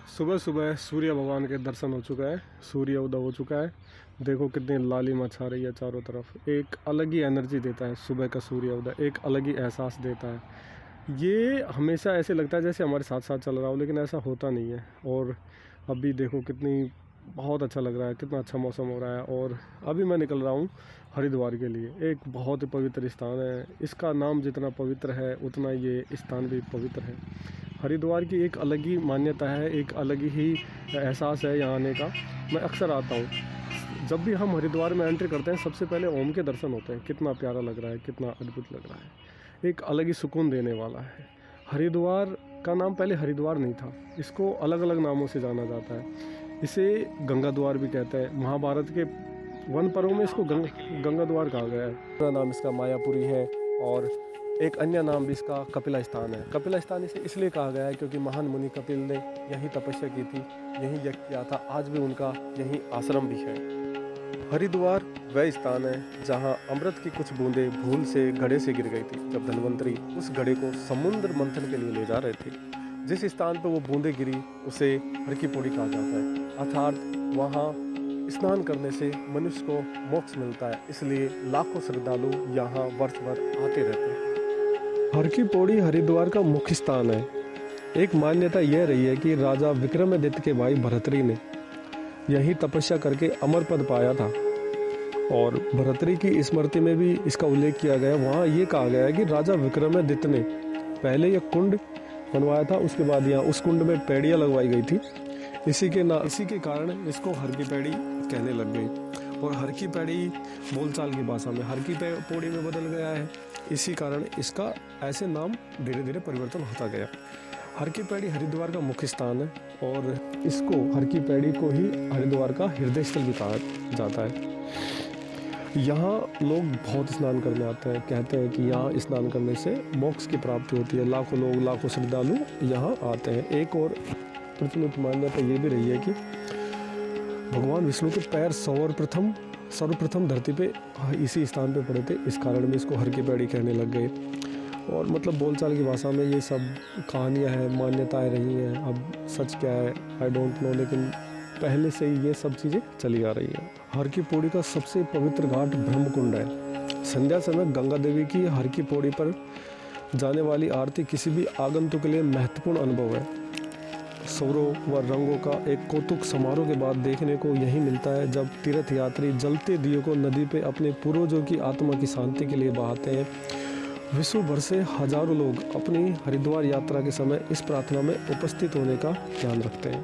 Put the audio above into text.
सुबह सुबह सूर्य भगवान के दर्शन हो चुका है। सूर्य उदय हो चुका है। देखो कितनी लालिमा छा रही है चारों तरफ। एक अलग ही एनर्जी देता है सुबह का सूर्य उदय, एक अलग ही एहसास देता है। ये हमेशा ऐसे लगता है जैसे हमारे साथ साथ चल रहा हो, लेकिन ऐसा होता नहीं है। और अभी देखो कितनी बहुत अच्छा लग रहा है, कितना अच्छा मौसम हो रहा है। और अभी मैं निकल रहा हूँ हरिद्वार के लिए। एक बहुत ही पवित्र स्थान है। इसका नाम जितना पवित्र है उतना ये स्थान भी पवित्र है। हरिद्वार की एक अलग ही मान्यता है, एक अलग ही एहसास है यहाँ आने का। मैं अक्सर आता हूँ। जब भी हम हरिद्वार में एंट्री करते हैं सबसे पहले ओम के दर्शन होते हैं। कितना प्यारा लग रहा है, कितना अद्भुत लग रहा है, एक अलग ही सुकून देने वाला है। हरिद्वार का नाम पहले हरिद्वार नहीं था, इसको अलग अलग नामों से जाना जाता है। इसे गंगा द्वार भी कहते हैं। महाभारत के वन पर्व में इसको गंगा द्वार कहा गया है। पूरा नाम इसका मायापुरी है और एक अन्य नाम भी इसका कपिला स्थान है। कपिला स्थान इसे इसलिए कहा गया है क्योंकि महान मुनि कपिल ने यहीं तपस्या की थी, यहीं यज्ञ किया था। आज भी उनका यहीं आश्रम भी है। हरिद्वार वह स्थान है जहां अमृत की कुछ बूंदें भूल से घड़े से गिर गई थी जब धन्वंतरी उस घड़े को समुद्र मंथन के लिए ले जा रहे थे। जिस स्थान पर वो बूंदें गिरी उसे हर की पौड़ी कहा जाता है, अर्थात वहाँ स्नान करने से मनुष्य को मोक्ष मिलता है। इसलिए लाखों श्रद्धालु यहाँ वर्ष भर आते रहते हैं। हर की पौड़ी हरिद्वार का मुख्य स्थान है। एक मान्यता यह रही है कि राजा विक्रमादित्य के भाई भर्तृहरि ने यही तपस्या करके अमर पद पाया था और भर्तृहरि की स्मृति में भी इसका उल्लेख किया गया। वहाँ ये कहा गया है कि राजा विक्रमादित्य ने पहले यह कुंड बनवाया था, उसके बाद यहाँ उस कुंड में पैड़ियाँ लगवाई गई थी। इसी के कारण इसको हर की पैड़ी कहने लग गई और हर की पैड़ी बोलचाल की भाषा में हर की पौड़ी में बदल गया है। इसी कारण इसका ऐसे नाम धीरे धीरे परिवर्तन होता गया। हर की पैड़ी हरिद्वार का मुख्य स्थान है और इसको हर की पैड़ी को ही हरिद्वार का हृदय स्थल भी कहा जाता है। यहाँ लोग बहुत स्नान करने आते हैं। कहते हैं कि यहाँ स्नान करने से मोक्ष की प्राप्ति होती है। लाखों लोग, लाखों श्रद्धालु यहाँ आते हैं। एक और प्रचलित मान्यता ये भी रही है कि भगवान विष्णु के पैर सर्वप्रथम धरती पे इसी स्थान पे पड़े थे। इस कारण भी इसको हर की पैड़ी कहने लग गए। और मतलब बोलचाल की भाषा में ये सब कहानियाँ हैं, मान्यताएं रही हैं। अब सच क्या है आई डोंट नो, लेकिन पहले से ही ये सब चीज़ें चली आ रही हैं। हर की पौड़ी का सबसे पवित्र घाट ब्रह्मकुंड है। संध्या समय गंगा देवी की हर की पौड़ी पर जाने वाली आरती किसी भी आगंतुक के लिए महत्वपूर्ण अनुभव है। स्वरों व रंगों का एक कौतुक समारोह के बाद देखने को यही मिलता है जब तीर्थ यात्री जलते दियों को नदी पे अपने पूर्वजों की आत्मा की शांति के लिए बहाते हैं। विश्व भर से हजारों लोग अपनी हरिद्वार यात्रा के समय इस प्रार्थना में उपस्थित होने का ध्यान रखते हैं।